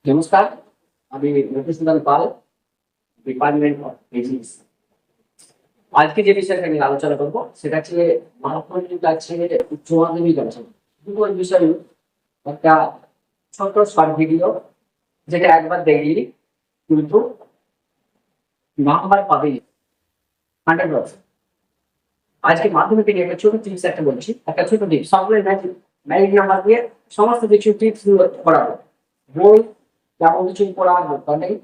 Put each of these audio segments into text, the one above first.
নমস্কার, আমি মধুসূদন পাল, department of physics. আজকে যে বিষয়টা নিয়ে আলোচনা করবো সেটা হচ্ছে মাধ্যমিক আছে, উচ্চ মাধ্যমিক আছে, দুটো বিষয় একটা ছোট শর্ট ভিডিও যেটা একবার দেখলি কিন্তু নাম্বার পাবেই 100%। আজকে মাধ্যমিক থেকে একটা ছোট টিপস একটা বলছি, একটা ছোট টিপস সবগুলো ম্যাজিক নাম্বার দিয়ে সমস্ত কিছু টিপস করাবো। বই যেমন কিছু পড়া দরকার নেই,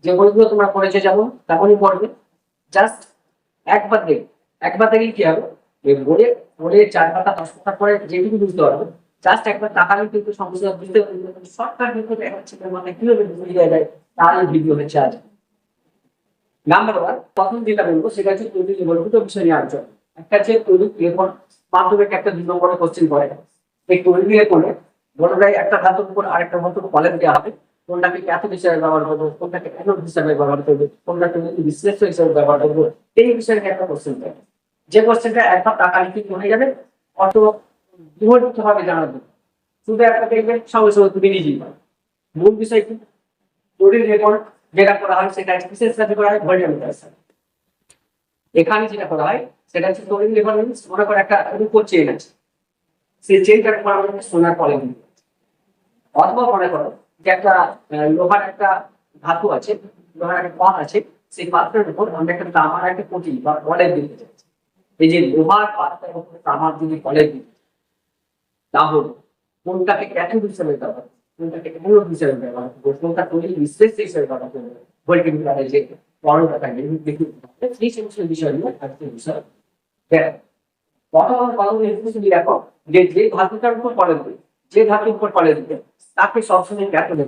যে বইগুলো তোমরা পড়েছো যেমন তেমনই পড়বে। জাস্ট একবার দেখ, একবার দেখলে কি হবে, ওই বইয়ে পড়ে 4 পাতা 10 পাতা পরে যেটুকু বুঝতে পারবে, জাস্ট একবার তাকালে কিন্তু সমস্যা বুঝতে পারবে। শর্টকাট ভিডিও দেখাচ্ছে মানে কিভাবে বুঝে যায় তার এই ভিডিও হচ্ছে আজ। নাম্বার ওয়ান, প্রথম যেটা বলবো সেটা হচ্ছে তৈরি জীবন দুটো বিষয় নিয়ে আলোচনা। একটা হচ্ছে তৈরি লেখন, মাধ্যমিক একটা 2 নম্বরের কোশ্চেন করে, এই তৈরি লেখনে বড় ভাই একটা ধাতুর উপর আরেকটা ধাতুর কলেম দেওয়া হবে, কোনটাকে ক্যাথোড হিসেবে ব্যবহার করবো, কোনটাকে অ্যানোড হিসেবে ব্যবহার করবো, কোনটাকে বিশ্লেষ্য হিসেবে ব্যবহার করবো, এই বিষয়ে একটা কোশ্চেন দেয়। যে কোশ্চেনটা একবার টাকা লিখে হয়ে যাবে, অত বিবর্তিত হবে জানার জন্য, শুধু একটা দেখবেন সঙ্গে সঙ্গে তুমি নিজেই পাবে। মূল বিষয় কি, তৈরির রেকর্ড যেটা করা হয় সেটা বিশেষ সাথে করা হয় ভলিউমিটার। এখানে যেটা করা হয় সেটা হচ্ছে তৈরি রেকর্ড, মনে করে একটা উপর চেন আছে, সেই চেনটাকে করা হয় সোনার পলে দিয়ে। অথবা মনে করো যে একটা লোহার একটা ধাতু আছে, লোহার একটা পাত আছে, সেই পাত্রের উপর আমরা একটা তামার একটা পুঁটি বা কলের দিতে চাচ্ছি। এই যে লোহার পাত্রের উপর তামার যদি কলের দিতে, তাহলে কোনটাকে ক্যাথোড হিসেবে ব্যবহার, কোনটাকে অ্যানোড হিসেবে ব্যবহার করবো, কোনটা তৈরি বিশ্লেষ্য হিসেবে ব্যবহার করবো, ভোল্টমিটারের যে বড়টা থাকে দেখি এই সমস্ত বিষয় নিয়ে আজকের বিষয়। প্রথম কথা যদি দেখো যে যে ধাতুটার উপর কলেজ দিই, যে ধাতুর উপর কলেজ দিবে তাকে সবসময় ক্যাথোড,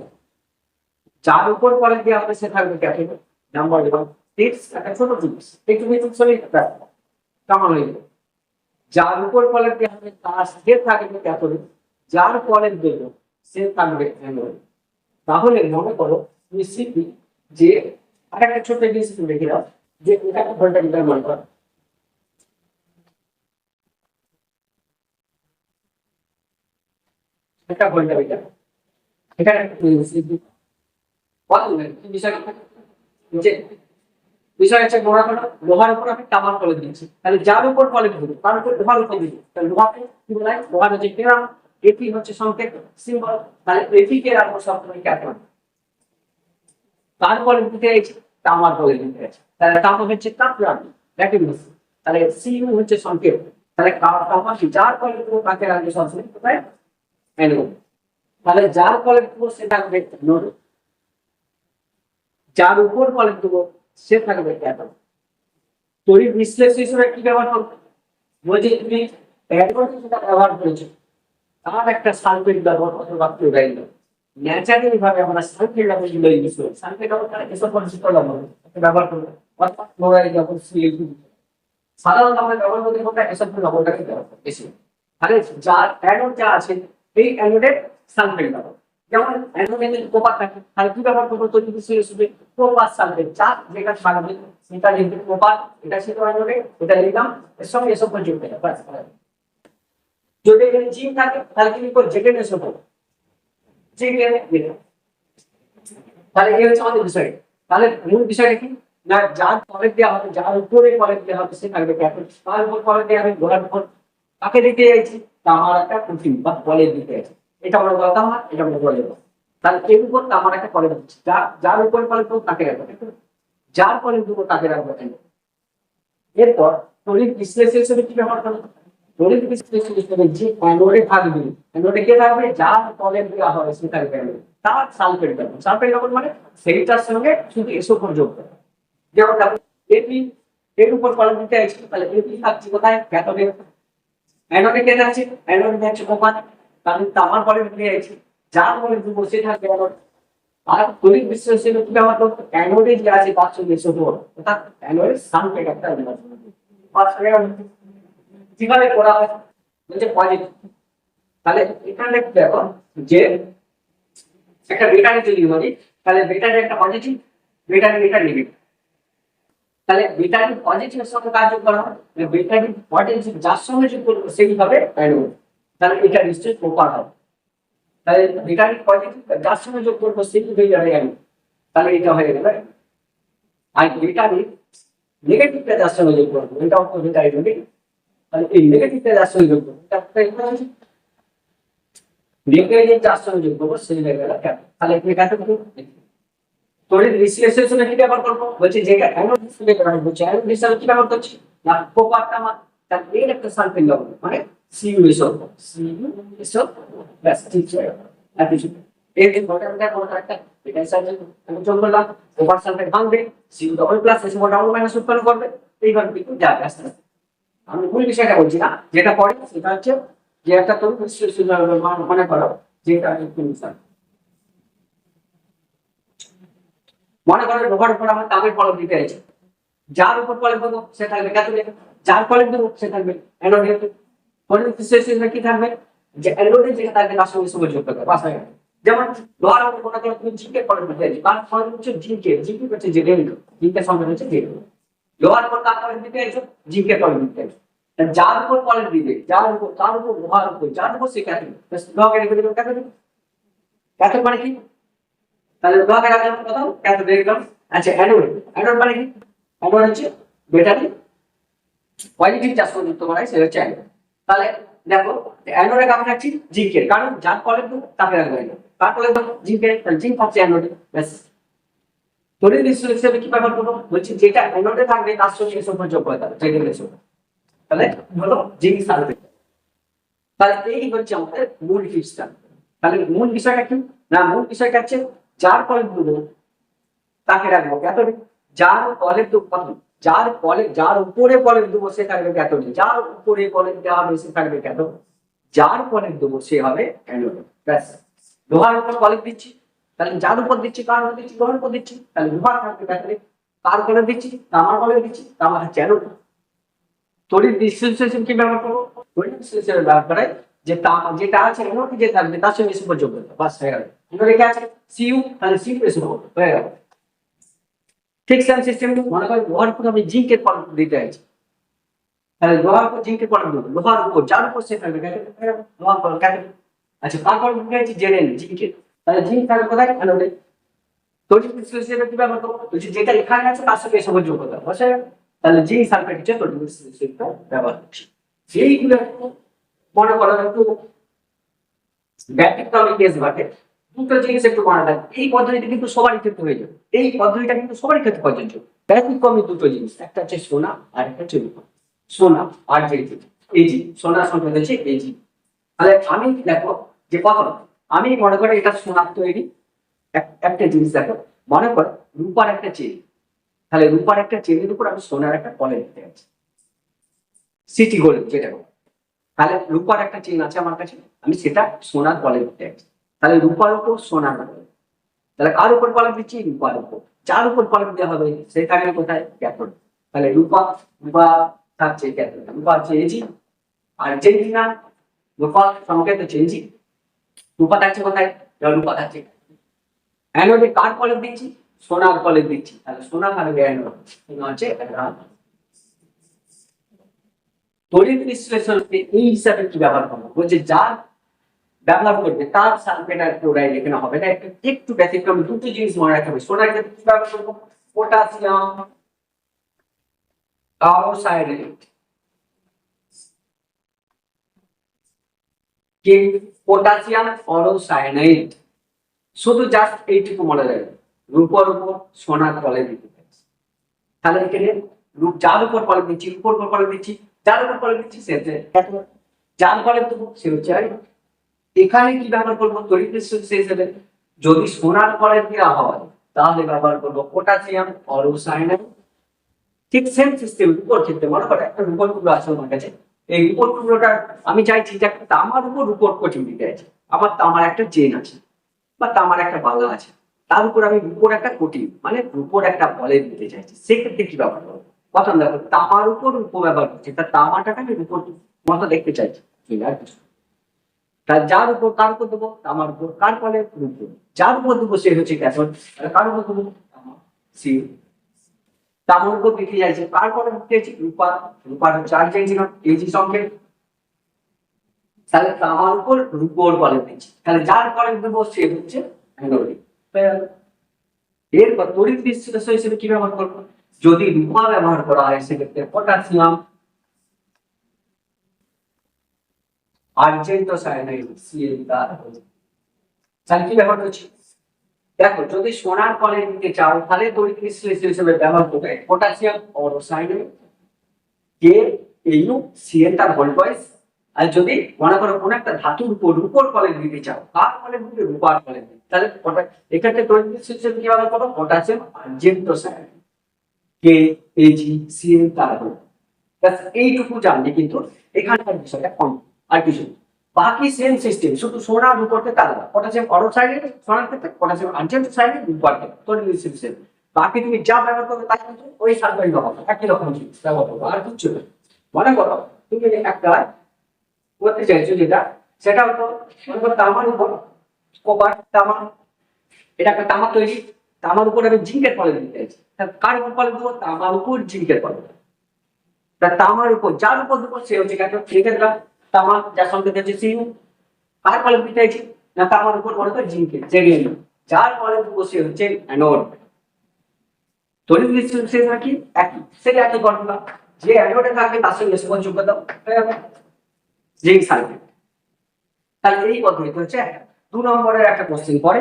যার উপর কলেজ দেওয়া হবে সে থাকবে ক্যাথোড। নাম্বার ওয়ান টিপস, একটা ছোট টিপস, একটু টিপস হলেই কেমন হয়ে যাবে। যার উপর কলেজ দেওয়া হবে তার সে থাকবে ক্যাথোড, যার কলেজ দেব সে থাকবে অ্যানোড। তাহলে মনে করো নিশ্চিত যে আর একটা ছোট জিনিস দেখে দাও, যে এটা ভোল্টমিটার মনে করো, এটা ভোল্টমিটার, এটা বিষয় হচ্ছে লোহার উপর আমি তামার কলেজ দিচ্ছি, তাহলে যার উপর কলেজ দিব তার উপর লোহার উপর দিব, তাহলে লোহাকে কি বলা হয়, লোহার হচ্ছে গ্রাম, এটি হচ্ছে সংকেত সিম্বল, তাহলে এটিকে রাখবো সবসময় ক্যাথোড। তারপরে দিতে আছে তামার কলেজ দিতে আছে, তাহলে তামা হচ্ছে তাপরাম, দেখেন তাহলে সিউ হচ্ছে সংকেত, তাহলে তামা যার কলেজ দিব তাকে রাখবে সবসময় কোথায়, অ্যানোড। তাহলে যার কলেজ দিব সে থাকবে নোড, যার উপর কলেজ দেবো সে থাকবে ক্যাথোড। তড়িৎ বিশ্লেষণ হিসেবে কি ব্যবহার করবে, বলছি তুমি যেটা ব্যবহার করেছো তার একটা সালফেট ব্যবহার অথবা ক্লোরাইড, ন্যাচারালি ভাবে আমরা সালফেট লবণগুলো ইউজ করি, সালফেট লবণটা এসব পরিচিত লবণ ব্যবহার করবো, অথবা ক্লোরাইড যখন সিএল2, সাধারণত আমরা ব্যবহার করি কোনটা, এসব লবণটাকে ব্যবহার করি বেশি। তাহলে যার অ্যানোড যা আছে এই অ্যানোডের সালফেট লবণ, যেমন অ্যানোডে যদি কোপার থাকে তাহলে কি ব্যবহার করবো, তড়িৎ বিশ্লেষণ হিসেবে কোপার সালফেট, যা যেটা বানাবে সেটা লিখবে কোপার, এটা ছিল অ্যানোডে, এটা লিখলাম, এর সঙ্গে এসব যুক্ত হবে। যদি এখানে জিঙ্ক থাকে তাহলে কি লিখবো, জেকেন এসব জিঙ্ক এনে, তাহলে এই হচ্ছে আমাদের বিষয়। তাহলে মূল বিষয়টা কি না, যার কলেজ দেওয়া হবে, যার উপরে কলেজ দেওয়া হবে সে থাকবে ক্যাথোড, তার উপর কলেজ দেওয়া হবে গোলার উপর, তাকে দিতে চাইছি তামার একটা পুঁথি বা কলেজ দিতে চাইছি, এটা আমরা বলতাম না, এটা আমরা বলে দেবো। তাহলে এর উপর তামার একটা কলেজ দিচ্ছি, যার উপরে কলেজ দেবো তাকে রাখবো, যার কলেজ দেবো তাকে রাখবো। এরপর তড়িৎ বিশ্লেষণ হিসেবে কি ব্যবহার করবো, তড়িৎ বিশ্লেষণ হিসেবে যে অ্যানোডে থাকবে, অ্যানোডে কে থাকবে, যার কলেজ দেওয়া হয় সে থাকবে অ্যানোড, তার সালফেট লবণ, সালফেট লবণ মানে সেইটার সঙ্গে শুধু এসোফোর যোগ করে। যেমন দেখো এপি, এর উপর কলেজ দিতে আছে তাহলে এপি থাকছে কোথায়, ক্যাথোডে, অ্যানোডে কে থাকছে, অ্যানোডে থাকছে কোপার, তাহলে তামার কলেজ দিতে আছে, যার কলেজ দিব সে থাকবে অ্যানোড। আর তড়িৎ বিশ্লেষণ কি ব্যবহার করবো, অ্যানোডে যে আছে তার সঙ্গে এসোফোর, অর্থাৎ অ্যানোডের সালফেট একটা ব্যবহার করবো। কিভাবে করা হয়, বলছে পজিটিভ, তাহলে এখানে দেখো যে একটা ব্যাটারি তৈরি হয়, তাহলে ব্যাটারি একটা পজিটিভ, ব্যাটারি এটা নেগেটিভ, তাহলে ব্যাটারি পজিটিভের সঙ্গে কাজ করা হয়, ব্যাটারি পজিটিভ যার সঙ্গে যোগ করবো সেইভাবে অ্যানোড, তাহলে এটা নিশ্চয়ই প্রপার হবে। তাহলে বেটারি পজিটিভ যার সঙ্গে যোগ করবো সেই হয়ে যাবে গেল, তাহলে এটা হয়ে গেল। আর বেটারি নেগেটিভটা যার সঙ্গে যোগ করবো এটাও তো বেটারি নেগেটিভ, তাহলে এই নেগেটিভটা যার সঙ্গে যোগ করবো নেগেটিভ যার সঙ্গে যোগ করবো সেই হয়ে গেল ক্যাথোড। তাহলে ক্যাথোড তড়িৎ বিশ্লেষণে কি ব্যবহার করবো বলছি, যেটা অ্যানোড হিসেবে ব্যবহার করছি, অ্যানোড হিসেবে কি ব্যবহার করছি না কোপারটা তার এর একটা সালফেট লবণ মানে সিইউএসও, ব্যাস ঠিক আছে। আর কিছু এর মোটামুটি কোনো একটা এটাই সাথে আমি যোগ করলাম, কোপার সালফেট ভাঙবে, সিইউ ডবল প্লাস এসে ডবল মাইনাস উৎপন্ন করবে, এইভাবে কিন্তু যাবে আস্তে আস্তে। আমি মূল বিষয়টা বলছি না, যেটা পড়ে সেটা হচ্ছে যে একটা তড়িৎ বিশ্লেষণ মনে করো যেটা মনে করো লোহার উপর আমার তামের পলক দিতে আছে, যার উপর পলক দেবো সে থাকবে ক্যাথোডে, যার পলক দেবো সে থাকবে অ্যানোডে। তড়িৎ বিশ্লেষণে কি থাকবে যে অ্যানোডে যেটা থাকবে তার সঙ্গে সঙ্গে যোগ করবে, বাস হয়ে গেল। যেমন লোহার উপর মনে করো তুমি জিঙ্কের পলক দিতে আছে, কার পলক হচ্ছে জিঙ্কের, জিঙ্কের হচ্ছে যে রেল, জিঙ্কের সঙ্গে হচ্ছে যে লোহার উপর কার পলক দিতে আছে, জিঙ্কের পলক দিতে আছে। যার উপর পলক দিবে, যার উপর তার উপর লোহার উপর যার উপর সে ক্যাথোড, লোহাকে রেখে দেবে ক্যাথোড। ক্যাথোড মানে কি, তাহলে লোহাকে রাখলাম কোথাও ক্যাথোড রেখলাম। আচ্ছা অ্যানোড, অ্যানোড মানে কি, অ্যানোড হচ্ছে ব্যাটারি পজিটিভ চার্জ যুক্ত করা হয়, সেটা হচ্ছে অ্যানোড। তাহলে দেখো অ্যানোডে কাকে রাখছি জিঙ্কের, কারণ যার পলক দেবো তাকে রাখবে, তার পলক দেবো জিঙ্কের, তাহলে জিঙ্ক হচ্ছে অ্যানোডে। ব্যাস তড়িৎ বিশ্লেষণ হিসেবে কি ব্যবহার করবো বলছি, যেটা অ্যানোডে থাকবে তার সঙ্গে সম্পর্ক যোগ করে দেবে, তাহলে হলো জিঙ্ক সালফেট। তাহলে এই হচ্ছে আমাদের মূল ফিক্সটা। তাহলে মূল বিষয়টা কি না, মূল বিষয়টা হচ্ছে যার পলক দেবো তাকে রাখবো ক্যাথোডে, যার পলক দেবো যার পলক যার উপরে পলক দেবো সে থাকবে ক্যাথোডে, যার উপরে পলক দেওয়া হবে সে থাকবে ক্যাথোড, যার পলক দেবো সে হবে অ্যানোডে। ব্যাস লোহার উপর পলক দিচ্ছি, তাহলে যার উপর দিচ্ছি কার উপর দিচ্ছি, লোহার উপর দিচ্ছি, তাহলে লোহার থাকবে ক্যাথোডে। কার পলক দিচ্ছি, তামার পলক দিচ্ছি, তামার হচ্ছে অ্যানোড। তড়িৎ বিশ্লেষণ কি ব্যবহার করবো, তড়িৎ বিশ্লেষণ ব্যবহার করায় যে তামা যেটা আছে অ্যানোড যে থাকবে তার সঙ্গে সুপার যোগ করবে, বাস হয়ে গেল। এখানে লেখা আছে সিইউ, তাহলে সিইউ এসে হয়ে গেল। ঠিক সেম সিস্টেম মনে করেন লোহার উপর আমি জিঙ্কের পলক দিতে আছি, তাহলে লোহার উপর জিঙ্কের পলক দেবো, লোহার উপর যার উপর সে থাকবে লোহার পলক ক্যাথোড। আচ্ছা কার পলক দিতে আছি জেনেন জিঙ্কের, তাহলে জিঙ্ক থাকবে কোথায় অ্যানোডে। তড়িৎ বিশ্লেষণে কি ব্যবহার করবো বলছি, যেটা এখানে আছে তার সঙ্গে এসে যোগ করতে হবে, বসে তাহলে জিঙ্ক সালফেট হচ্ছে তড়িৎ বিশ্লেষণটা ব্যবহার করছি। এইগুলো মনে করো একটু ব্যতিক্রমী কেস ঘটে, দুটো জিনিস একটু মনে রাখবে, এই পদ্ধতিটা কিন্তু সবারই ক্ষেত্রে হয়ে যাবে, এই পদ্ধতিটা কিন্তু সবারই ক্ষেত্রে প্রযোজ্য। ব্যতিক্রমী দুটো জিনিস, একটা হচ্ছে সোনা আর একটা হচ্ছে রূপা। সোনা আর যে এজি, সোনার সংখ্যা হচ্ছে এজি। তাহলে আমি দেখো যে প্রথম আমি মনে করি এটা সোনার তৈরি একটা জিনিস, দেখো মনে করো রূপার একটা চেন, তাহলে রূপার একটা চেনের উপর আমি সোনার একটা কলে দিতে আছি, সিটি গোল্ড যেটা, তাহলে রূপার একটা চেন আছে আমার কাছে, আমি সেটা সোনার কলে দিতে আছি, তাহলে রূপার উপর সোনার কলে, তাহলে কার উপর কলম দিচ্ছি, রূপার উপর, যার উপর কলম দেওয়া হবে সে থাকবে কোথায় ক্যাথোড। তাহলে রূপা রূপা থাকছে ক্যাথোড, রূপা হচ্ছে এজি, আর যেই না রূপা সংকেত হচ্ছে এজি, রূপা থাকছে কোথায়, রূপা থাকছে অ্যানোডে, কার কলম দিচ্ছি, সোনার কলম দিচ্ছি, তাহলে সোনা থাকবে অ্যানোড, সোনা হচ্ছে তড়িৎ বিশ্লেষণ এই হিসাবে কি ব্যবহার করবো বলছে, যার ব্যবহার করবে তার সালফেট আর ক্লোরাইড এখানে হবে না, একটু ব্যতিক্রম দুটো জিনিস মনে রাখতে হবে। সোনার ক্ষেত্রে কি ব্যবহার করবো, পটাশিয়াম কার্বোসাইডেট, কি পটাশিয়াম অরোসায়ানাইড, শুধু জাস্ট এইটুকু মনে রাখবে, রূপর উপর সোনার কলে দিতে পারছি। তাহলে এখানে রূপ যার উপর কলে দিচ্ছি, রূপর উপর কলে দিচ্ছি, যার উপর কলে দিচ্ছি সে যার কলে দেবো সে হচ্ছে। এখানে কি ব্যবহার করবো তড়িৎ বিশ্লেষণ হিসেবে, যদি সোনার কলে দেওয়া হয় তাহলে ব্যবহার করবো পটাশিয়াম অরোসায়ানাইড। ঠিক সেম সিস্টেম রূপর ক্ষেত্রে মনে করো একটা রূপর টুকরো আছে আমার কাছে, এই রূপর টুকরোটা আমি চাইছি যে একটা তামার উপর রূপর কোটিং দিতে আছে, আমার তামার একটা চেন আছে বা তামার একটা বালা আছে, তার উপর আমি রূপর একটা কোটিং মানে রূপর একটা বলে দিতে চাইছি, সেক্ষেত্রে কি ব্যবহার করবো, প্রথম দেখো তামার উপর রূপ ব্যবহার করছি, তার তামাটাকে আমি রূপর মতো দেখতে চাইছি, আর কিছু তার যার উপর কার উপর দেবো, আমার উপর, কার ফলে রূপ, যার উপর দেবো সে হচ্ছে ক্যাথোড, কার উপর দেবো সি, তামার উপর দিতে চাইছে, কার ফলে দিতে চাইছি রূপা, রূপার চার্জ চেঞ্জ এজি সংকেত, তাহলে তামার উপর রূপোর কলেজ দিচ্ছি, তাহলে যার কলেজ দেবো সে হচ্ছে অ্যানোডিন। এরপর তড়িৎ বিশ্লেষণ হিসেবে কি ব্যবহার করবো? যদি রূপা ব্যবহার করা হয় সেক্ষেত্রে পটাশিয়াম আর্জেন্টো সায়ানাইড Cl তাহলে কি ব্যবহার করছি? দেখো যদি সোনার কলেজ দিতে চাও তাহলে তড়িৎ বিশ্লেষণ হিসেবে ব্যবহার করবে পটাশিয়াম অরসায়ানাইড কে এইউ Cl তার ভোল্টওয়াইজ। আর যদি মনে করো কোন একটা ধাতুর উপর রূপোর কলেজ দিতে চাও, কার কলেজ দিতে? রূপার কলেজ দিতে, তাহলে এক্ষেত্রে তড়িৎ বিশ্লেষণ কি ব্যবহার করবো? পটাশিয়াম আর্জেন্টো সায়ানাইড কে এইজি Cl তার ভোল্ট। এইটুকু জানলে কিন্তু এখানকার বিষয়টা কম, আর কিছু বাকি সেম সিস্টেম, শুধু সোনার উপরতে আলাদা। পটাশিয়াম অরসাইডেট সোনার ক্ষেত্রে, পটাশিয়াম আর্জেন্টো সাইডেট রূপার ক্ষেত্রে তড়িৎ বিশ্লেষণ। বাকি তুমি যা ব্যবহার করবে তাই কিন্তু ওই সালফাইড হবে, একই রকম জিনিস ব্যবহার করবে, আর কিছু না। মনে করো তুমি একটা করতে চাইছো যেটা, সেটা হতো মনে করো তামার উপর কপার তামা, এটা একটা তামা তৈরি, তামার উপর আমি জিঙ্কের কলেজ দিতে চাইছি। কার উপর কলেজ দেবো? তামার উপর জিঙ্কের কলেজ। তামার উপর যার উপর দেবো সে হচ্ছে কেন তামা, যার সঙ্গে হচ্ছে সিউ। কার কলেজ দিতে চাইছি? না তামার উপর মনে করো জিঙ্কের জেরিয়াম, যার কলেজ দেবো সে হচ্ছে অ্যানোড। তড়িৎ বিশ্লেষণ কি একই, সেটা একই ঘটনা, যে অ্যানোডে থাকবে তার সঙ্গে যোগ দাও জিঙ্ক সালফেট। তাহলে এই পদ্ধতি হচ্ছে 2 নম্বরের একটা কোশ্চেন পড়ে,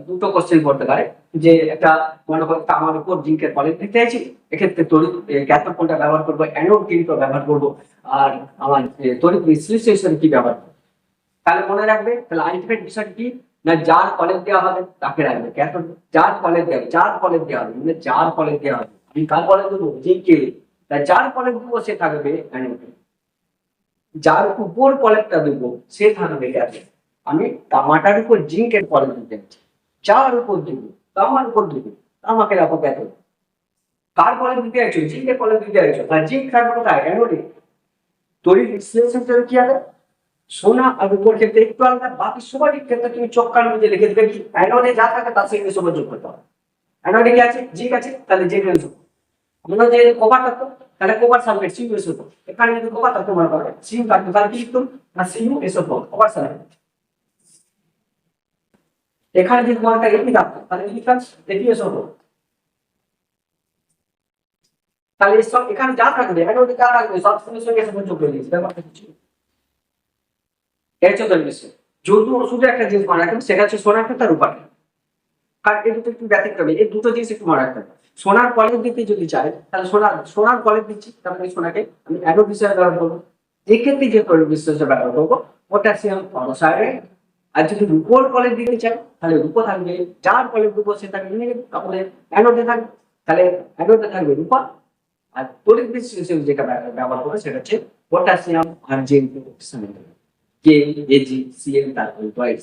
দুটো কোশ্চেন পড়তে পারে, যে একটা মনে করো তামার উপর জিঙ্কের কলেজ দিতে চাইছি, এক্ষেত্রে তড়িৎ ক্যাথোড কোনটা ব্যবহার করবো, অ্যানোড কোনটা ব্যবহার করবো, আর আমার তড়িৎ বিশ্লেষণ কি ব্যবহার করবো। তাহলে মনে রাখবে, তাহলে আলটিমেট বিষয়টা কি না, যার কলেজ দেওয়া হবে তাকে রাখবে ক্যাথোড, যার কলেজ দেওয়া হবে, যার কলেজ দেওয়া হবে মানে যার কলেজ দেওয়া হবে, আমি কার কলেজ দেবো? জিঙ্কে। যার কলেজ দেবো সে থাকবে অ্যানোড, যার উপর কলেজটা দেবো সে থাকবে ক্যাথোড। আমি তামাটার উপর জিঙ্কের কলেজ দিতে চাচ্ছি, যার উপর দেবো তামার উপর দেবো তামাকে রাখো ক্যাথোড। কার কলেজ দিতে চাইছো? জিঙ্কের কলেজ দিতে চাইছো, আর জিঙ্ক থাকবে কোথায়? অ্যানোডে। তড়িৎ বিশ্লেষণ কি হবে? সোনা আর রূপোর ক্ষেত্রে একটু আলাদা, বাকি সবার ক্ষেত্রে তুমি চোখ কান বুঝে লিখে দেবে কি অ্যানোডে যা থাকে তার সঙ্গে সবার যোগ করতে হবে। অ্যানোডে কি আছে? জিঙ্ক আছে, তাহলে জিঙ্ক এর যোগ। আমরা যে কপার থাকতো তাহলে কপার সালফেট সিউ এসো, এখানে যদি কপার থাকতো মনে করো সিউ থাকতো, তাহলে কি লিখতো না সিউ এসো কপার সালফেট। এখানে যদি তোমার একটা এপি থাকতো তাহলে কি লিখতাম এপি এসো। তাহলে সব এখানে যা থাকবে অ্যানোডে যা থাকবে সব সঙ্গে সঙ্গে যোগ করে দিয়েছি, ব্যাপারটা কিছু এর চোদ্দ বিষয়। যদি শুধু একটা জিনিস মনে রাখবেন সেটা হচ্ছে সোনার ক্ষেত্রে আর রূপার ক্ষেত্রে। কারণ এই দুটো একটু ব্যতিক্রমী, এই দুটো জিনিস একটু মনে রাখতে হবে। সোনার কলেজ দিতে যদি চাই তাহলে সোনার কলেজ দিচ্ছি, তারপরে সোনাকে আমি অ্যানোড হিসেবে ব্যবহার করবো। এক্ষেত্রে যে তড়িৎ বিশ্লেষণ ব্যবহার করবো পটাশিয়াম অরসায়ানাইড। আর যদি রূপোর কলেজ দিতে চাই তাহলে রূপো থাকবে, যার কলেজ রূপো সে থাকবে তাহলে অ্যানোডে থাকবে, তাহলে অ্যানোডে থাকবে রূপা। আর তড়িৎ বিশ্লেষণ যেটা ব্যবহার করবে সেটা হচ্ছে পটাশিয়াম আর্জেন্টো সায়ানাইড কে এজি Cl তার ভোল্টওয়াইজ।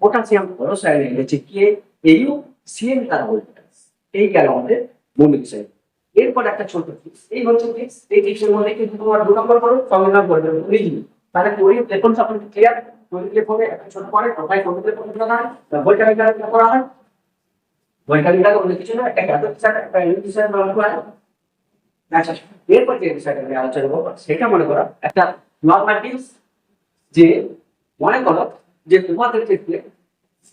পটাশিয়াম অরসায়ানাইড হচ্ছে কে এইউ Cl তার ভোল্টওয়াইজ। এই গেল আমাদের মূল বিষয়। এরপর একটা ছোট ট্রিক্স, এই হচ্ছে ট্রিক্স, এই ট্রিক্সের মধ্যে কিন্তু তোমার 2 নম্বর করো, সংযোজন করে দেবে বুঝলি। তাহলে তড়িৎ লেখন সবকিছু ক্লিয়ার। তড়িৎ লেখনে একটা ছোট পরে কোথায় তড়িৎ লেখন করা হয়, ভোল্টমিটার করা হয়। ভোল্টমিটার অন্য কিছু না, একটা ক্যাথোড হিসেবে একটা অ্যানোড হিসেবে ব্যবহার করা হয়। আচ্ছা, এরপর যে বিষয়টা আমি আলোচনা করবো সেটা মনে করো একটা নর্মাল টিপস, যে মনে করো যে তোমাদের ক্ষেত্রে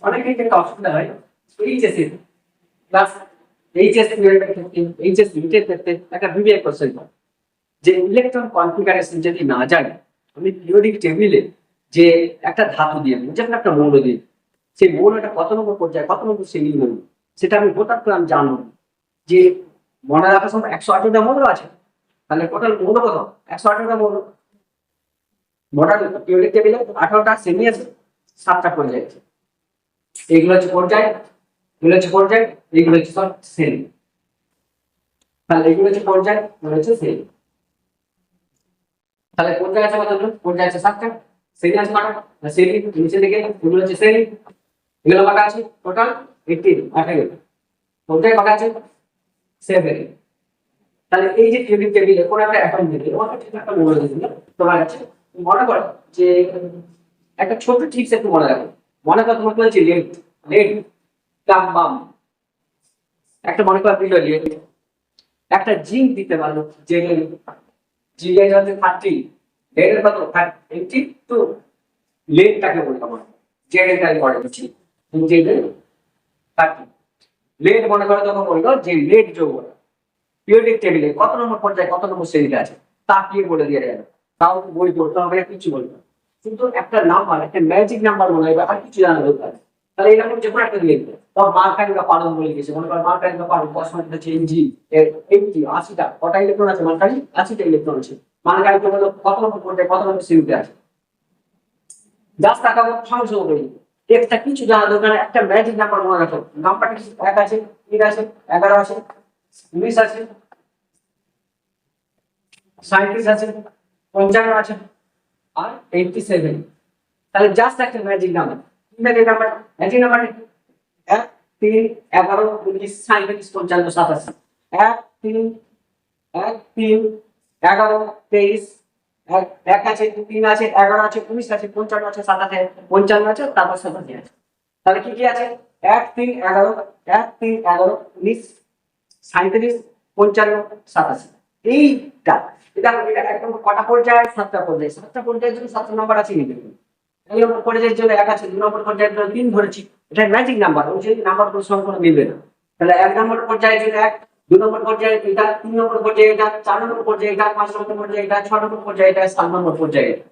অনেকের ক্ষেত্রে অসুবিধা হয় এইচএসসি প্লাস এইচএস টুয়েলভের ক্ষেত্রে, এইচএস বিটের ক্ষেত্রে একটা বিবিএ কোশ্চেন হয় যে ইলেকট্রন কনফিগারেশন যদি না জানি, আমি পিরিয়ডিক টেবিলে যে একটা ধাতু দিয়ে যেমন একটা মৌল দিই, সেই মৌলটা কত নম্বর পর্যায়ে কত নম্বর শ্রেণীর মৌল সেটা আমি হঠাৎ করে আমি জানবো যে মনে রাখার সময় 118টা মৌল আছে, তাহলে টোটাল মৌল কত? 118টা মৌল। মডাল পিরিয়ডিক টেবিলে 18টা শ্রেণী আছে, 7টা পর্যায় আছে। এইগুলো হচ্ছে পর্যায়, এগুলো হচ্ছে পর্যায়, এইগুলো হচ্ছে সব শ্রেণী। তাহলে এগুলো হচ্ছে পর্যায়, এগুলো হচ্ছে শ্রেণী। তাহলে পর্যায় আছে কতগুলো? পর্যায় আছে 7টা, শ্রেণী আছে কটা? শ্রেণী নিচে দিকে এগুলো হচ্ছে শ্রেণী, এগুলো কটা আছে? টোটাল 18, 18। পর্যায় কটা আছে? 7। তাহলে এই যে পিরিয়ডিক টেবিলে কোন একটা অ্যাটম দিলে ওটা ঠিক একটা মৌল দিলে তোমার কাছে মনে করো যে একটা ছোট ট্রিক্স একটু মনে রাখো। মনে করো তোমাকে বলছি লেড, লেড কাম্বাম, একটা মনে করো দিল লেড, একটা জিঙ্ক দিতে পারলো, যে জিঙ্ক হচ্ছে 30, লেডের কত 82, লেডটাকে বলতাম আমরা জেডের পরে হচ্ছে জেডের 30। লেড মনে করো তখন বললো যে লেড যৌগ পিরিয়ডিক টেবিলে কত নম্বর পর্যায়ে কত নম্বর শ্রেণীতে আছে তা কি বলে দিয়ে গেল। তাও বই পড়তে হবে কিছু বলবে কিন্তু একটা নাম্বার একটা ম্যাজিক নাম্বার মনে হয় আর কিছু জানা দরকার। তাহলে এরকম যে কোনো একটা লিখবে তো মার্কারিকা পালন বলে গেছে মনে করো মার্কারিকা পালন কসমোটিক হচ্ছে এনজি এর 80টা কটা ইলেকট্রন আছে মার্কারি 80টা ইলেকট্রন আছে মার্কারিকা হলো কত নম্বর পর্যায়ে কত নম্বর শ্রেণীতে আছে জাস্ট টাকা সংগ্রহ করে একটা কিছু জানা দরকার একটা ম্যাজিক নাম্বার মনে রাখো নাম্বারটা কি 1 আছে 3 আছে 11 আছে 19 আছে 37 আছে 55 আছে আর 87। তাহলে জাস্ট একটা ম্যাজিক নাম্বার ম্যাজিক নাম্বার 1 3 11 19 37 55 87 1 3 1 3 11 23 এক আছে 3 আছে 11 আছে 19 আছে 55 আছে 57 55 আছে তারপর 87 আছে। তাহলে কি কি আছে 1 3 11 1 3 11 19 37 55 87 এইটা এটা এটা একদম কটা পর্যায়ে 7টা পর্যায়ে 7টা পর্যায়ের জন্য 7 নম্বর আছে নিতে এই নম্বর পর্যায়ের জন্য 1 আছে 2 নম্বর পর্যায়ের জন্য 3 ধরেছি এটা ম্যাজিক নাম্বার ওই যে নাম্বারগুলো সংখ্যা মিলবে না। তাহলে 1 নম্বর পর্যায়ের জন্য 1 2 নম্বর পর্যায়ে এটা 3 নম্বর পর্যায়ে এটা 4 নম্বর পর্যায়ে এটা 5 নম্বর পর্যায়ে এটা 6 নম্বর পর্যায়ে এটা 7 নম্বর পর্যায়ে এটা।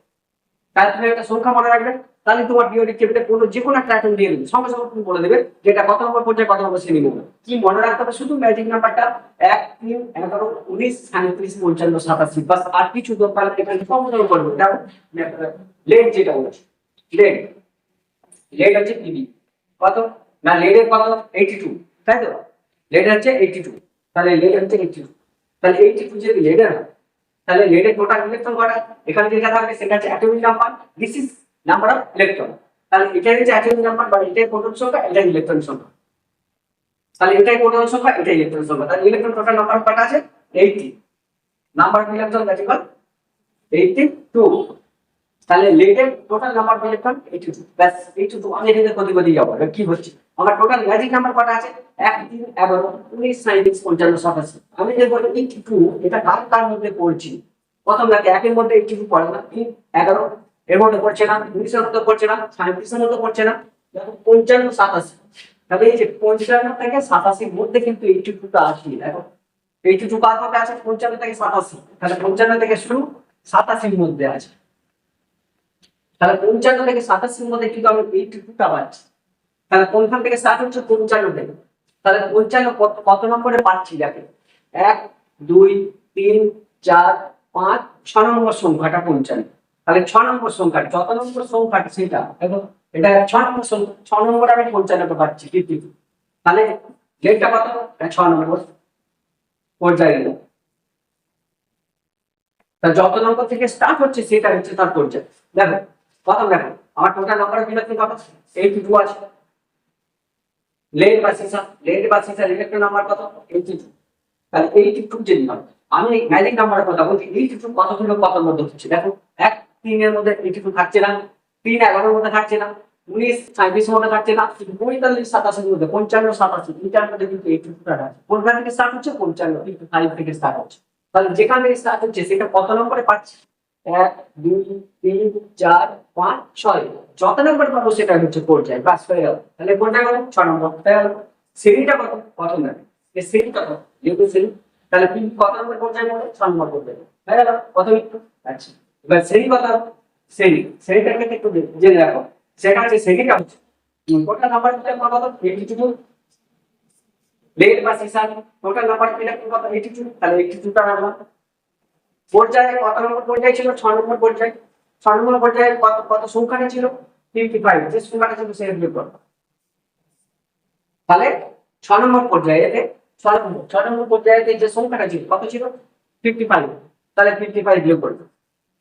তাহলে তুমি একটা সংখ্যা মনে রাখবে তাহলে তোমার পিরিয়ডিক টেবিলে কোনো যে কোনো একটা আইটেম দিয়ে দেবে সঙ্গে সঙ্গে তুমি বলে দেবে যে এটা কত নম্বর পর্যায়ে কত নম্বর শ্রেণী নেবে কি মনে রাখতে হবে শুধু ম্যাজিক নাম্বারটা 1 3 11 19 37 55 87 বাস আর কিছু দরকার নেই এখানে সম্পূর্ণ করবে দেখো লেড যেটা বলছি লেড লেড হচ্ছে পিবি কত না লেডের কত 82 তাই তো লেড হচ্ছে 82 তাহলে লেড হচ্ছে 82 তাহলে 82 যদি লেডের হয় তাহলে লেডের টোটাল ইলেকট্রন কটা এখানে যেটা থাকবে সেটা হচ্ছে atomic number this is number of electron তাহলে এটাই হচ্ছে অ্যাটমিক নাম্বার বা এটাই প্রোটন সংখ্যা এটাই ইলেকট্রন সংখ্যা তাহলে এটাই প্রোটন সংখ্যা এটাই ইলেকট্রন সংখ্যা তাহলে ইলেকট্রন টোটাল নাম্বার কটা আছে 80 number of electron that equal 82 তাহলে লেডের টোটাল নাম্বার অফ ইলেকট্রন 82 ব্যাস 82 আমি এটাকে কত যাব কি হচ্ছে আমার টোটাল ম্যাজিক নাম্বার কটা আছে 1 3 11 19 37 55 87 আমি যে বলি 82 এটা কার মধ্যে পড়ছি প্রথম লাগে 1 এর মধ্যে 82 পড়ে না 3 11 এর মধ্যে পড়ছে না 19 এর মধ্যে পড়ছে না 37 এর মধ্যে পড়ছে না দেখো 55 87 তাহলে এই যে 55 থেকে 87 এর মধ্যে কিন্তু 82 টা আসে দেখো 82 কার মধ্যে আছে 55 থেকে 87 তাহলে 55 থেকে শুরু 87 এর মধ্যে আছে তাহলে 55 থেকে 87 এর মধ্যে কিন্তু আমি 82 টা পাচ্ছি তাহলে কোনখান থেকে স্টার্ট হচ্ছে 55 থেকে তাহলে 55 কত নম্বরে পাচ্ছি দেখো 1 2 3 4 5 6 নম্বর সংখ্যাটা 55 তাহলে 6 নম্বর সংখ্যা যত নম্বর সংখ্যাটা সেটা দেখো এটা 6 নম্বর সংখ্যা 6 নম্বর আমি 55 পাচ্ছি ঠিক তাহলে লেটটা কত 6 নম্বর পর্যায়ে গেল তা যত নম্বর থেকে স্টার্ট হচ্ছে সেটা হচ্ছে তার পর্যায় দেখো প্রথম দেখো আমার টোটাল নাম্বার অফ ইলেকট্রন কত 82 আছে লেড বা সিসা ইলেকট্রন নাম্বার কত 82 তাহলে 82 যদি হয় আমি ম্যাজিক নাম্বারের কথা বলছি 82 কতগুলো কতর মধ্যে হচ্ছে দেখো 1 3 এর মধ্যে 82 থাকছে না 3 11 এর মধ্যে থাকছে না 19 37 এর মধ্যে থাকছে না 45 87 এর মধ্যে 55 87 এটার মধ্যে কিন্তু 82 টা আছে কোনখান থেকে স্টার্ট হচ্ছে 55 কিন্তু 5 থেকে স্টার্ট হচ্ছে তাহলে যেখান থেকে স্টার্ট হচ্ছে সেটা কত নম্বরে পাচ্ছি 1 2 3 4 5 6 যত নম্বর পাবো সেটা হচ্ছে পর্যায় বাস হয়ে গেল তাহলে পর্যায় কত 6 নম্বর তাই গেল শ্রেণীটা কত প্রথম দেখো এই শ্রেণীটা কত যেহেতু শ্রেণী তাহলে কত নম্বর পর্যায়ে বলে 6 নম্বর পর্যায়ে হয়ে গেল কত একটু আচ্ছা এবার শ্রেণী কত শ্রেণীটাকে একটু জেনে রাখো সেটা হচ্ছে শ্রেণীটা হচ্ছে কোনটা নাম্বার কত 82 লেড বা সিসা টোটাল নাম্বার কত 82 তাহলে 82 টা রাখলাম পর্যায়ে কত নম্বর পর্যায়ে ছিল 6 নম্বর পর্যায়ে 6 নম্বর পর্যায়ে কত সংখ্যাটা ছিল 55 যে সংখ্যাটা ছিল সেটা বিয়োগ করো তাহলে 6 নম্বর পর্যায়েতে 6 নম্বর পর্যায়েতে যে সংখ্যাটা ছিল কত ছিল 55 তাহলে 55 বিয়োগ করো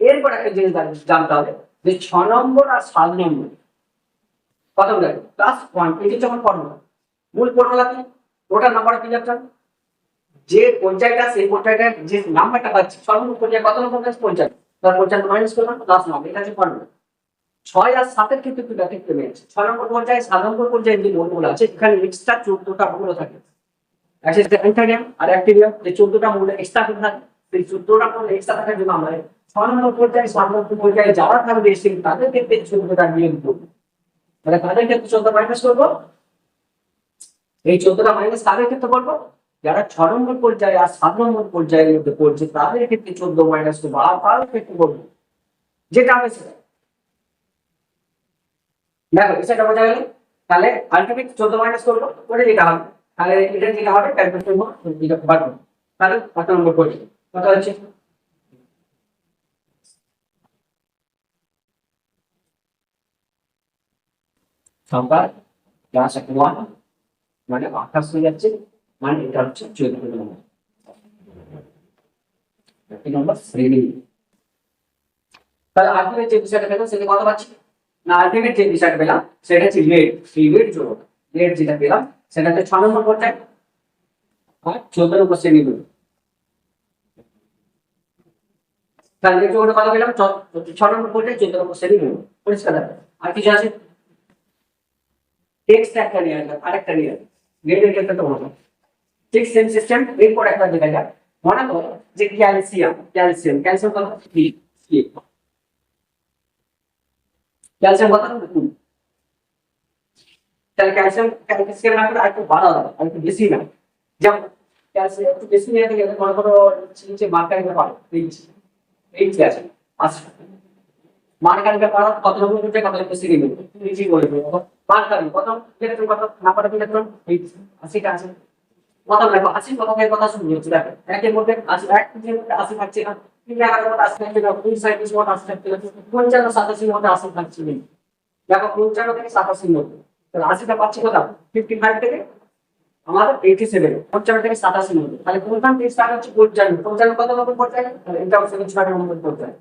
এরপর একটা জিনিস জানতে হবে যে 6 নম্বর আর 7 নম্বর কত লাগে +1 এটা যখন ফর্মুলা মূল ফর্মুলা কি টোটাল নাম্বার অফ ইলেকট্রন যে পর্যায়টা সেই পর্যায়টার যে নাম্বারটা পাচ্ছি সর্বমোট পর্যায়ে কত নম্বর আছে 55 তার 55 মাইনাস করলাম +9 এটা হচ্ছে ফর্মুলা 6 আর 7 এর ক্ষেত্রে দুটো ঠিক কমে আছে 6 নম্বর পর্যায়ে 7 নম্বর পর্যায়ে যে মূলগুলো আছে এখানে এক্সট্রা 14টা মূল থাকে আছে অ্যান্থারিয়াম আর অ্যাক্টিনিয়াম যে 14টা মূল এক্সট্রা থাকে সেই 14টা মূল এক্সট্রা থাকার জন্য আমরা 6 নম্বর পর্যায়ে 7 নম্বর পর্যায়ে যারা থাকবে সেই তাদের ক্ষেত্রে 14টা নিয়ম করবো। তাহলে তাদের ক্ষেত্রে 14 মাইনাস করবো, এই 14টা মাইনাস কাদের ক্ষেত্রে করবো, যারা 6 নম্বর পর্যায়ে আর 7 নম্বর পর্যায়ের মধ্যে পড়ছে তাদের ক্ষেত্রে 14 মাইনাস করবো, আর তাদের ক্ষেত্রে করবো যেটা হবে সেটা। দেখো সেটা বোঝা গেল। তাহলে আলটিমেট 14 মাইনাস করবো করে যেটা হবে, তাহলে এটা যেটা হবে ক্যালকুলেট করবো, যেটা পারবো। তাহলে কত নম্বর পড়ছে, কত হচ্ছে সংখ্যা প্লাস 1 মানে 28 হয়ে যাচ্ছে, মানে এটা হচ্ছে 14 নম্বর। এই নম্বর শ্রেণী। তাহলে আলটিমেট যে বিষয়টা পেলাম সেটা কত পাচ্ছি না, আলটিমেট যে বিষয়টা পেলাম সেটা হচ্ছে রেট, এই রেট জোড়, রেট যেটা পেলাম সেটা হচ্ছে 6 নম্বর পর্যায়ে আর 14 নম্বর শ্রেণী গুলো। তাহলে রেট জোড় কত পেলাম, 6 নম্বর পর্যায়ে 14 নম্বর শ্রেণী গুলো। পরিষ্কার? আর কিছু আছে টেক্সট একটা নিয়ে আসলাম, আরেকটা নিয়ে আসলাম রেটের ক্ষেত্রে তো হলো ঠিক সেম সিস্টেম। এরপর একটা দেখা যায় মনে করো যে ক্যালসিয়াম, ক্যালসিয়াম ক্যালসিয়াম কত, ক্যালসিয়াম কত, তাহলে ক্যালসিয়াম ক্যালসিয়াম না করে আরেকটু বাড়ানো হবে, আরেকটু বেশি না। যেমন ক্যালসিয়াম একটু বেশি নিয়ে গেলে মনে করো নিচে মার্কার ব্যাপার এই যে আছে আচ্ছা, মার্কার ব্যাপার কত নম্বর করতে কত বেশি নিবে নিচে বলে দেবো। মার্কার কত ইলেকট্রন, কত নাম্বার অফ ইলেকট্রন 80টা আছে। কত লাগবে 80, কত এর কথা শুনি হচ্ছে দেখো একের মধ্যে 80, এক যে 80 থাকছে না, 3 মধ্যে 80 থাকছে না, 2 সাইড মধ্যে 80 থাকছে না, 55 87 মধ্যে 80 থাকছে না। দেখো 55 থেকে 87 মধ্যে, তাহলে 80টা পাচ্ছি কোথাও 55 থেকে আমাদের 87, 55 থেকে 87 মধ্যে। তাহলে কোনখান থেকে স্টার্ট হচ্ছে 55, 55 কত নম্বর পর্যায়ে, তাহলে এটা হচ্ছে 6 নম্বর পর্যায়ে,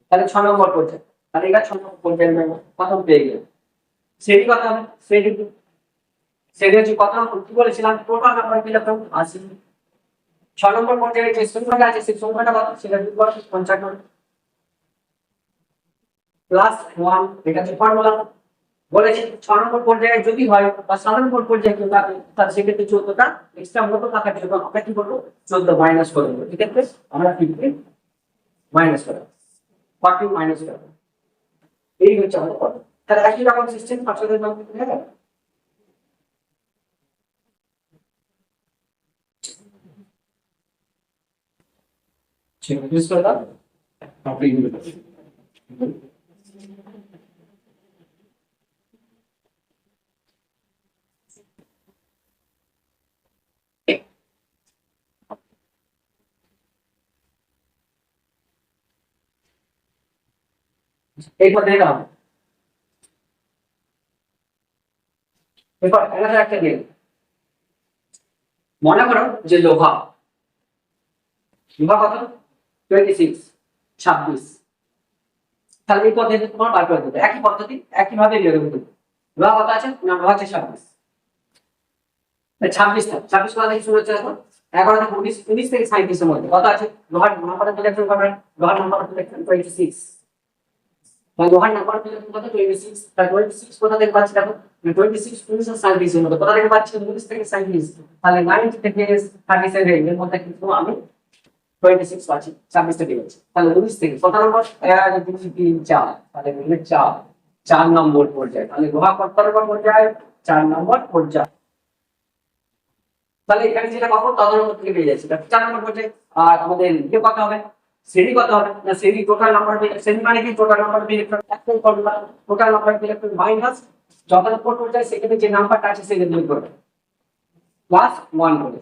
তাহলে 6 নম্বর পর্যায়ে। তাহলে এটা 6 নম্বর পর্যায়ে প্রথম পেয়ে গেল। সেটি কথা হবে সেটি, সেটি হচ্ছে কত নম্বর কি বলেছিলাম, টোটাল নাম্বার পেলাম 80। 6 নম্বর পর্যায়ে যে সংখ্যাটা আছে সেই সংখ্যাটা কত, সেটা যোগ করো 55 প্লাস 1, এটা হচ্ছে ফর্মুলা। বলেছি 6 নম্বর পর্যায়ে যদি হয় বা 7 নম্বর পর্যায়ে কেউ থাকে তাহলে সেক্ষেত্রে 14টা এক্সট্রা মতো থাকার জন্য আমরা কি করবো, 14 মাইনাস করে দেবো। এক্ষেত্রে আমরা 15 মাইনাস করবো, 40 মাইনাস করবো, এই হচ্ছে আমাদের কথা। তাহলে একই রকম সিস্টেম পাঁচশোদের মধ্যে হয়ে গেল। করে দাও আপনি এরপর দেখলাম, এরপর একটা দিয়ে মনে করো যে লোহা, লোহা কত 26, 26। তাহলে এই পদ্ধতি তোমার বার করে দেবে, একই পদ্ধতি একইভাবে বের করবে। লোহা কত আছে না, লোহা আছে 26, 26 থাকে 26 কোথা থেকে শুরু হচ্ছে দেখো 11 থেকে 19, 19 থেকে 37 এর মধ্যে কত আছে, লোহার নাম্বার ইলেকট্রন করবেন, লোহার নাম্বার ইলেকট্রন 26, তাহলে লোহার নাম্বার ইলেকট্রন কত 26। তাহলে 26 কোথা থেকে পাচ্ছি দেখো 26 19 আর 37 এর মধ্যে কোথা থেকে পাচ্ছি 19 থেকে 37, তাহলে 9 থেকে 37 এর মধ্যে কিন্তু আমি 26 পাচ্ছি, 26 থেকে গেছে। তাহলে 19 থেকে কত নম্বর 1 2 3 4, তাহলে 4 নম্বর পর্যায়ে। তাহলে লোহা কত নম্বর পর্যায়ে, 4 নম্বর পর্যায়ে। তাহলে এখানে যেটা পাবো তত নম্বর থেকে পেয়ে যাচ্ছি 4 নম্বর পর্যায়ে। আর আমাদের ইয়ে কত হবে, শ্রেণী কত হবে না, শ্রেণী টোটাল নাম্বার, শ্রেণী মানে কি টোটাল নাম্বার অফ ইলেকট্রন, একটাই formula, total number of electron minus যত নম্বর পর্যায়ে সেখানে যে নাম্বারটা আছে সেটা যোগ করবে প্লাস 1 করে।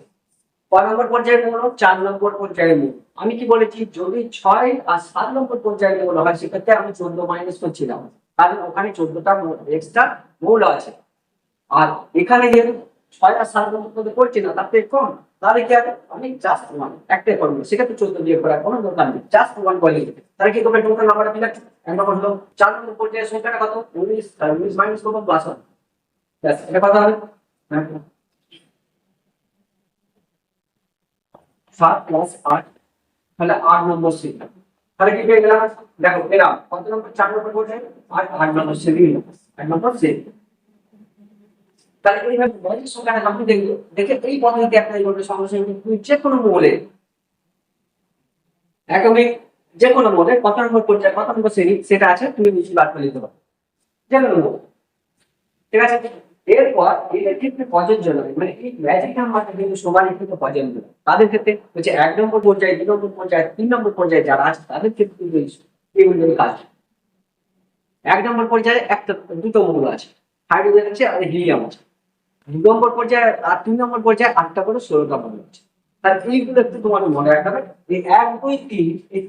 কয় নম্বর পর্যায়ে মূল, 4 নম্বর পর্যায়ে মূল। আমি কি বলেছি, যদি 6 আর 7 নম্বর পর্যায়ে মূল হয় সেক্ষেত্রে আমি 14 মাইনাস করছিলাম, কারণ ওখানে 14টা এক্সট্রা মূল আছে। আর এখানে যেহেতু 6 আর 7 নম্বর পর্যন্ত করছি না, তার থেকে কম, তাহলে কি হবে আমি জাস্ট 1 একটাই করবো, সেক্ষেত্রে 14 দিয়ে করার কোনো দরকার নেই, জাস্ট 1 করে দিতে। তাহলে কি করবে, টোটাল নাম্বারটা দিলাম, এক নম্বর হলো 4 নম্বর পর্যায়ের সংখ্যাটা কত 19, আর 19 মাইনাস করবো প্লাস 1, ব্যাস এটা কথা হবে 7 প্লাস 8, তাহলে 8 নম্বর শ্রেণী। তাহলে কি পেয়ে গেলাম দেখো পেলাম কত নম্বর, 4 নম্বর পর্যায়ে আর 8 নম্বর শ্রেণী, 8 নম্বর শ্রেণী। তাহলে এইভাবে মৌলিক সংখ্যাটা আপনি দেখবে, দেখে এই পদ্ধতি অ্যাপ্লাই করবে সঙ্গে সঙ্গে তুমি যে কোনো মৌলে এটমিক যে কোনো মনে কত নম্বর পর্যায়ে কত নম্বর শ্রেণী সেটা আছে, তুমি নিশ্চয়ই বার করে দিতে পারো, যে কোনো মনে। ঠিক আছে, এরপর এটা ক্ষেত্রে প্রযোজ্য নয়, মানে এই ম্যাজিক নাম্বারটা কিন্তু সমানের ক্ষেত্রে প্রযোজ্য নয়। তাদের ক্ষেত্রে হচ্ছে 1 নম্বর পর্যায়ে, 2 নম্বর পর্যায়ে, 3 নম্বর পর্যায়ে যারা আছে তাদের ক্ষেত্রে কিন্তু এইগুলো কাজ। 1 নম্বর পর্যায়ে দুটো মৌল আছে, হাইড্রোজেন আছে আর হিলিয়াম আছে। 2 নম্বর পর্যায়ে আর 3 নম্বর পর্যায়ে 8টা করে 16টা মৌল আছে। তাহলে এইগুলো একটু তোমাকে মনে রাখতে হবে, এই 1, 2, 3 এই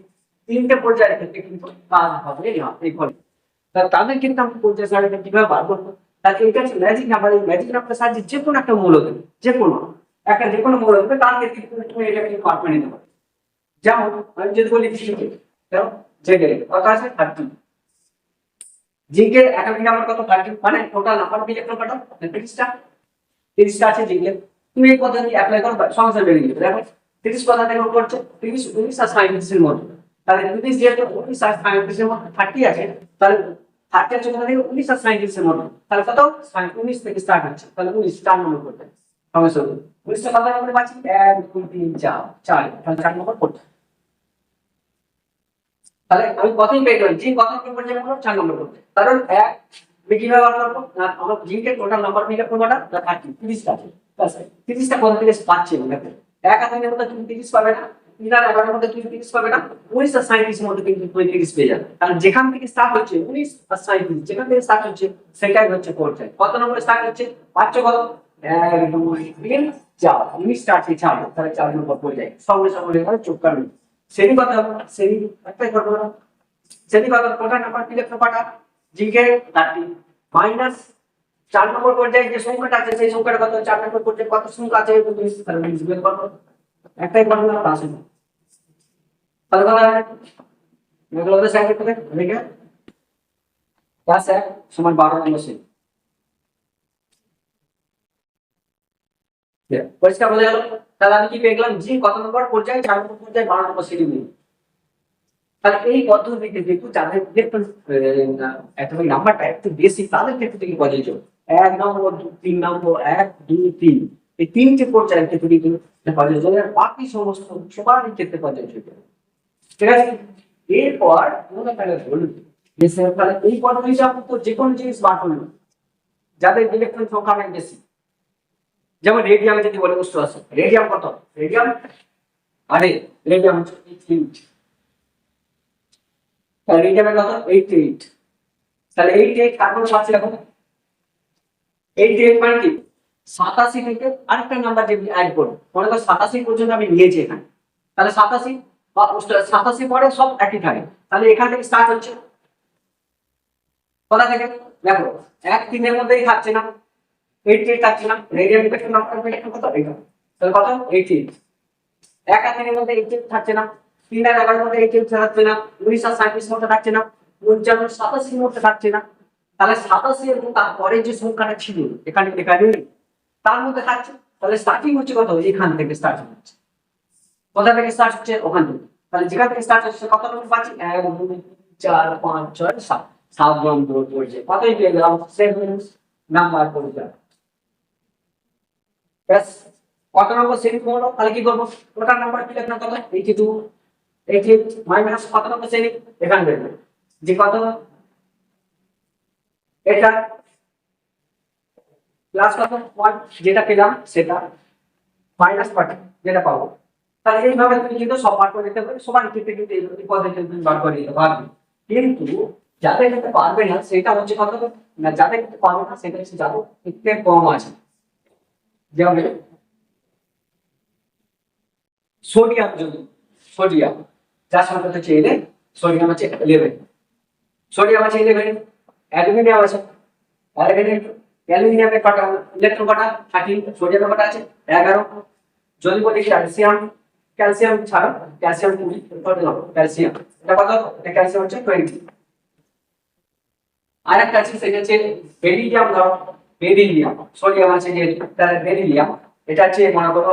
তিনটে পর্যায়ের ক্ষেত্রে কিন্তু কাজ হবে না এই ফলে। তাদের কিন্তু আমি পর্যায় সারণীটা কিভাবে বার করবো, তাহলে এটা হচ্ছে ম্যাজিক নাম্বার। এই ম্যাজিক নাম্বার সাহায্যে যে কোনো একটা মৌল দেবে, যে কোনো মৌল দেবে, তার ক্ষেত্রে কিন্তু তুমি এটাকে পার করে নিতে পারো। যেমন আমি যদি বলি জেডে কত আছে 30, জিঙ্কের একাডেমিক নাম্বার কত 30, মানে টোটাল নাম্বার ইলেকট্রন কত 30টা আছে জিঙ্কের। তুমি এই পদ্ধতি অ্যাপ্লাই করো, সংখ্যা বেড়ে যাবে। দেখো 30 কথা থেকে করছে 30, 19 আর 37 এর মধ্যে। তাহলে 30 যেহেতু 19 আর 37 এর মধ্যে 30 আছে, তাহলে 30 আছে কোথা থেকে 19 আর 37 এর মধ্যে, তাহলে কত 19 থেকে স্টার্ট হচ্ছে, তাহলে 19 4 নম্বর করতে সমস্যা হলো। 19টা কত নম্বরে পাচ্ছি 1, 2, 3, 4, তাহলে 4 নম্বর করতে। তাহলে আমি কতই পেয়ে গেলাম, জিঙ্ক কত নম্বর পর্যায়ে করবো 4 নম্বর করতে, কারণ এক আমি কিভাবে বার করবো না, আমার জিঙ্কের টোটাল নাম্বার মিলে কোনটা না 30টা আছে, ব্যাস 30টা কোথা থেকে পাচ্ছি আমি দেখো। এক আধানের মধ্যে তুমি 30 পাবে না, 3 আর 11 এর মধ্যে তুমি 30 পাবে না, 19 আর 37 এর মধ্যে কিন্তু তুমি 30 পেয়ে যাবে। কারণ যেখান থেকে স্টার্ট হচ্ছে 19 আর 37, যেখান থেকে স্টার্ট হচ্ছে সেটাই হচ্ছে পর্যায়। কত নম্বরে স্টার্ট হচ্ছে পাচ্ছ কত 1, 2, 3, 4, 19 স্টার্ট হচ্ছে 4, তাহলে 4 নম্বর পর্যায়ে সঙ্গে সঙ্গে চোখ কাটবে। শ্রেণী কত হবে, শ্রেণী একটাই করবো না, শ্রেণী কত টোটাল নাম্বার ইলেকট্রন কটা জিঙ্কের 30 মাইনাস 4 নম্বর পর্যায়ে যে সংখ্যাটা আছে সেই সংখ্যাটা কত, 4 নম্বর পর্যায়ে কত সংখ্যা আছে তুমি তাহলে বের করো, একটাই করবো না প্লাস হবে, তাহলে কত হয় এগুলো তো সাইড করতে লিখে প্লাস 1 সমান 12 নম্বর শ্রেণী। পরিষ্কার বোঝা গেল। তাহলে আমি কি পেয়ে গেলাম, জি কত নম্বর পর্যায়ে 4 নম্বর পর্যায়ে 12 নম্বর শ্রেণী। তাহলে এই পদ্ধতিতে দেখো যাদের অ্যাটমিক নাম্বারটা একটু বেশি তাদের ক্ষেত্রে কি প্রযোজ্য, 1 নম্বর 3 নম্বর 1, 2, 3 এই তিনটে পর্যায়ের ক্ষেত্রে কিন্তু প্রযোজ্য, আর বাকি সমস্ত সবার ক্ষেত্রে প্রযোজ্য। ঠিক আছে, এরপর আমরা তাহলে বলবো যে তাহলে এই পদ্ধতিটা তো যে কোনো জিনিস বার করলো যাদের ইলেকট্রন সংখ্যা অনেক বেশি, যেমন রেডিয়ামে যদি বলে বুঝতে পারছো রেডিয়াম কত, রেডিয়াম আরে রেডিয়াম হচ্ছে 8, তাহলে রেডিয়ামের কত 88, তাহলে 88 কার্বন পাচ্ছি এখন 88 মানে কি 87 থেকে আরেকটা নাম্বার যে অ্যাড করব, মনে করো 87 পর্যন্ত আমি নিয়েছি এখানে, তাহলে 87 বা 87 পরে সব একই থাকে, তাহলে এখান থেকে স্টার্ট হচ্ছে কোথা থেকে দেখো 1, 3 এর মধ্যেই থাকছে না, 88 থাকছে না, রেডিয়াম ইলেকট্রন নাম্বার কত এটা, তাহলে কত 88, 1 আর 3 এর মধ্যে 88 থাকছে না, 3 আর 11 এর মধ্যে 88 থাকছে না, 19 আর 37 এর মধ্যে থাকছে না, 55 87 এর মধ্যে থাকছে না, তাহলে 87 এবং তারপরে যে সংখ্যাটা ছিল এখানে লেখা নেই তার মধ্যে থাকছে, তাহলে স্টার্টিং হচ্ছে কত এখান থেকে স্টার্ট হচ্ছে, কোথা থেকে স্টার্ট হচ্ছে ওখান থেকে, তাহলে যেখান থেকে স্টার্ট হচ্ছে কত নম্বর পাচ্ছি 1, 2, 4, 5, 6, 7, 7 নম্বর পর্যায়ে কতই পেয়ে গেলাম 7 নাম্বার পর্যায়ে। ব্যাস কত নম্বর শ্রেণী করবো, তাহলে কি করবো টোটাল নাম্বার কি লিখলাম কত 82, 88 মাইনাস কত নম্বর শ্রেণী এখানে বেরবে যে কত এটা প্লাস কত 1 যেটা পেলাম সেটা মাইনাস কত যেটা পাবো, তাহলে এইভাবে তুমি কিন্তু সব বার করে দিতে পারবে, সবার ক্ষেত্রে কিন্তু এই পদ্ধতিতে তুমি বার করে দিতে পারবে। কিন্তু যাদের ক্ষেত্রে পারবে না সেটা হচ্ছে কত না, যাদের ক্ষেত্রে পারবে না সেটা হচ্ছে যাদের ক্ষেত্রে কম আছে, যেমন সোডিয়াম, যদি সোডিয়াম যার সংখ্যা হচ্ছে এনে সোডিয়াম হচ্ছে 11, সোডিয়াম আছে 11, অ্যালুমিনিয়াম আছে অ্যালুমিনিয়ামের কটা ইলেকট্রন কটা 13, সোডিয়ামের কটা আছে 11, যদি বলি ক্যালসিয়াম, ক্যালসিয়াম ছাড়া ক্যালসিয়াম 20, ক্যালসিয়াম এটা কত, এটা ক্যালসিয়াম হচ্ছে 20, আরেকটা আছে সেটা হচ্ছে বেরিলিয়াম, ধরো বেরিলিয়াম সোডিয়াম আছে যে তাহলে বেরিলিয়াম এটা হচ্ছে মনে করো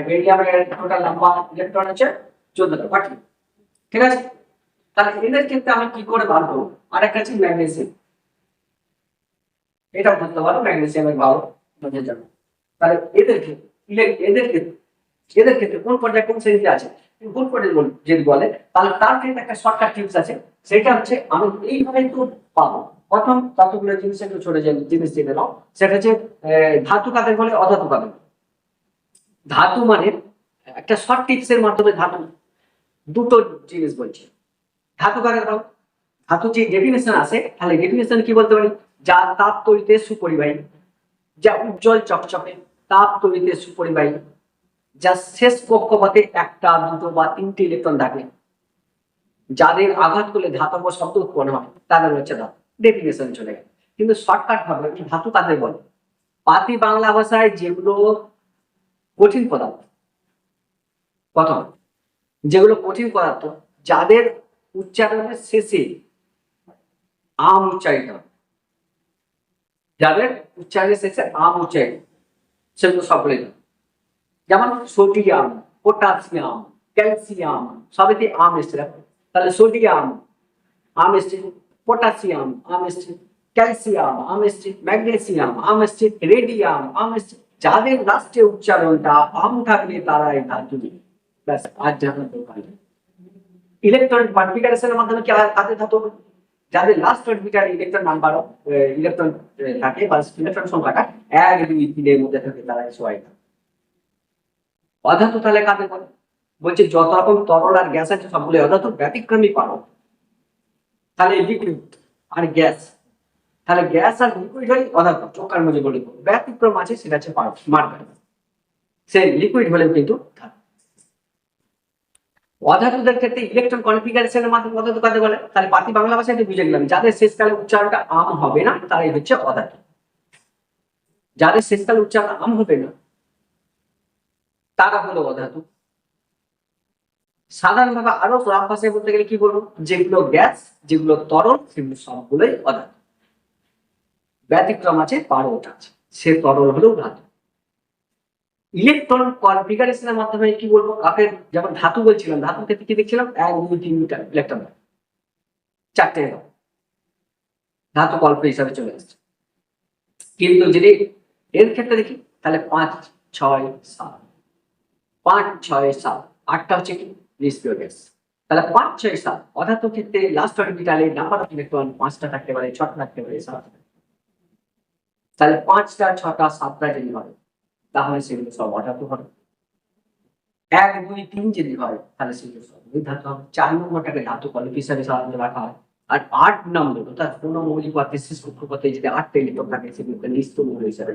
বেরিলিয়ামের টোটাল নাম্বার ইলেকট্রন হচ্ছে 14টা বাকি। ঠিক আছে, তাহলে এদের ক্ষেত্রে আমি কি করে বার করবো, আরেকটা আছে ম্যাগনেসিয়াম, এটাও ধরতে পারো ম্যাগনেসিয়ামের ভালো বোঝার জন্য। তাহলে এদের ক্ষেত্রে এদের ক্ষেত্রে কোন পর্যায়ে কোন শ্রেণীতে আছে, ভুল করে যদি বলে তাহলে তার ক্ষেত্রে একটা শর্টকাট টিপস আছে, সেটা হচ্ছে আমি এইভাবে তো পাবো। প্রথম কতগুলো জিনিস একটু ছোট জিনিস জেনে নাও, সেটা হচ্ছে ধাতু কাদের বলে, অধাতু কাদের বলে। ধাতু মানে একটা শর্ট টিপস এর মাধ্যমে ধাতু দুটো জিনিস বলছি। ধাতু কাদের বল, ধাতু যে ডেফিনেশন আছে, তাহলে ডেফিনেশন কি বলতে পারি, যা তাপ তড়িতে সুপরিবাহী, যা উজ্জ্বল চকচকে তাপ তড়িতে সুপরিবাহী, যা শেষ কক্ষপথে একটা দুটো বা তিনটি ইলেকট্রন থাকে, যাদের আঘাত করলে ধাতব শব্দ উৎপন্ন হয়, তাদের হচ্ছে ধাতু। ডেফিনেশন চলে গেল। কিন্তু শর্টকাট ভাবে ধাতু কাদের বলে, পাতি বাংলা ভাষায় যেগুলো কঠিন পদার্থ, প্রথম যেগুলো কঠিন পদার্থ যাদের উচ্চারণের শেষে আম উচ্চারিত হয়, যাদের উচ্চারণের শেষে আম উচ্চারিত, সেগুলো সবগুলোই ধাতু। যেমন সোডিয়াম, পটাশিয়াম, ক্যালসিয়াম, সবেতে আম এসছে। তাহলে সোডিয়াম আম এসছে, পটাশিয়াম আম এসছে, ক্যালসিয়াম আম এসছে, ম্যাগনেসিয়াম আম এসছে, রেডিয়াম আম এসছে। যাদের লাস্টে উচ্চারণটা আম থাকলে তারাই ধাতু। ব্যাস, আর জানার দরকার নেই। ইলেকট্রনিক কনফিগারেশনের মাধ্যমে কি কাদের ধাতু, যাদের last orbital electron number electron থাকে বা ইলেকট্রন সংখ্যাটা 1 2 3 এর মধ্যে থাকে, তারাই সবাই ধাতু। অধাতু তাহলে কাদের বলে, বলছে যত রকম তরল আর গ্যাস আছে সবগুলো অধাতু, ব্যতিক্রমী পারো। তাহলে লিকুইড আর গ্যাস, তাহলে গ্যাস আর লিকুইড হলে অধাতু, চোখার মধ্যে বলে ব্যতিক্রম আছে, সেটা হচ্ছে মার্কার। সে লিকুইড হলেও কিন্তু ধাতু। অধাতুদের ক্ষেত্রে ইলেকট্রন কনফিগারেশনের মাধ্যমে অধাতু কাদের বলে, তাহলে পাতি বাংলা ভাষায় বুঝে গেলাম, যাদের শেষকালে উচ্চারণটা আম হবে না তারাই হচ্ছে অধাতু। যাদের শেষকালে উচ্চারণ আম হবে না তারা হলো অধাতু। সাধারণভাবে আরো রাফ ভাষায় বলতে গেলে কি বলবো, যেগুলো গ্যাস, যেগুলো তরল, সেগুলো সবগুলোই অধাতু। ব্যতিক্রম আছে, পারদ আছে, সে তরল হলেও ধাতু। ইলেকট্রন কনফিগারেশনের মাধ্যমে কি বলবো, কাকের যেমন ধাতু বলছিলাম, ধাতুর ক্ষেত্রে কি দেখছিলাম 1 2 3 ইলেকট্রন, 4টে ধাতু কল্প হিসাবে চলে আসছে। কিন্তু যদি এর ক্ষেত্রে দেখি তাহলে 5 6 7, 5 6 7, 8টা হচ্ছে কি নিষ্ক্রিয় গ্যাস। তাহলে 5 6 7 অধাতুর ক্ষেত্রে লাস্ট অরবিটালে নাম্বার অফ ইলেকট্রন 5টা থাকতে পারে, 6টা থাকতে পারে, 7টা। তাহলে 5টা 6টা 7টা যদি হয় তাহলে সেগুলো সব অধাতু হবে। 1 2 3 যদি হয় তাহলে সেগুলো সব ধাতু হবে। 4 নম্বরটাকে ধাতু কলপ হিসাবে সাধারণত রাখা হয়। আর 8 নম্বর অর্থাৎ কোনো মৌলিক পদার্থের শেষ কক্ষপথে যদি 8টা ইলেকট্রন থাকে সেগুলোকে নিস্তম্ভ হিসাবে